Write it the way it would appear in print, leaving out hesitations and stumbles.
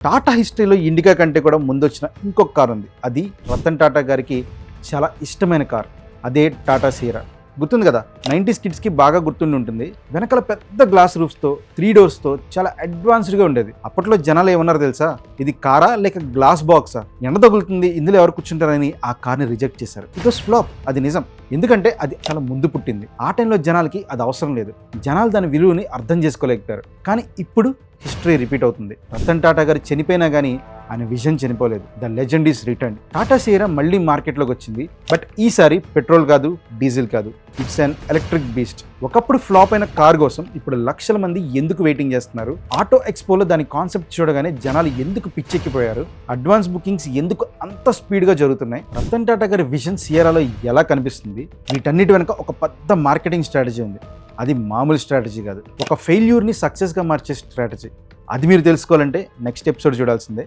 టాటా హిస్టరీలో ఇండికా కంటే కూడా ముందొచ్చిన ఇంకొక కార్ ఉంది. అది రతన్ టాటా గారికి చాలా ఇష్టమైన కార్. అదే టాటా సియరా. గుర్తుంది కదా, 90s కిడ్స్కి బాగా గుర్తుండి ఉంటుంది. వెనకాల పెద్ద గ్లాస్ రూఫ్స్తో 3 డోర్స్తో చాలా అడ్వాన్స్డ్గా ఉండేది. అప్పట్లో జనాలు ఏమన్నారు తెలుసా, ఇది కారా లేక గ్లాస్ బాక్సా, ఎండ తగులుతుంది, ఇందులో ఎవరు కూర్చుంటారని ఆ కార్ని రిజెక్ట్ చేశారు. It was flop. అది నిజం, ఎందుకంటే అది చాలా ముందు పుట్టింది. ఆ టైంలో జనాలకి అది అవసరం లేదు. జనాలు దాని విలువని అర్థం చేసుకోలేకపోయారు. కానీ ఇప్పుడు హిస్టరీ రిపీట్ అవుతుంది. రతన్ టాటా గారు చనిపోయినా కానీ ఆయన విజన్ చనిపోలేదు. The legend is return. Tata Sierra మళ్ళీ మార్కెట్లోకి వచ్చింది. బట్ ఈసారి పెట్రోల్ కాదు, డీజిల్ కాదు, ఇట్స్ అన్ ఎలక్ట్రిక్ బీస్ట్. ఒకప్పుడు ఫ్లాప్ అయిన కార్ కోసం ఇప్పుడు లక్షల మంది ఎందుకు వెయిటింగ్ చేస్తున్నారు? ఆటో ఎక్స్పోలో దాని కాన్సెప్ట్ చూడగానే జనాలు ఎందుకు పిచ్చెక్కిపోయారు? అడ్వాన్స్ బుకింగ్స్ ఎందుకు అంత స్పీడ్గా జరుగుతున్నాయి? రతన్ టాటా గారి విజన్ సియరాలో ఎలా కనిపిస్తుంది? వీటన్నిటి వెనుక ఒక పెద్ద మార్కెటింగ్ స్ట్రాటజీ ఉంది. అది మామూలు స్ట్రాటజీ కాదు, ఒక ఫెయిల్యూర్ని సక్సెస్గా మార్చే స్ట్రాటజీ. అది మీరు తెలుసుకోవాలంటే నెక్స్ట్ ఎపిసోడ్ చూడాల్సిందే.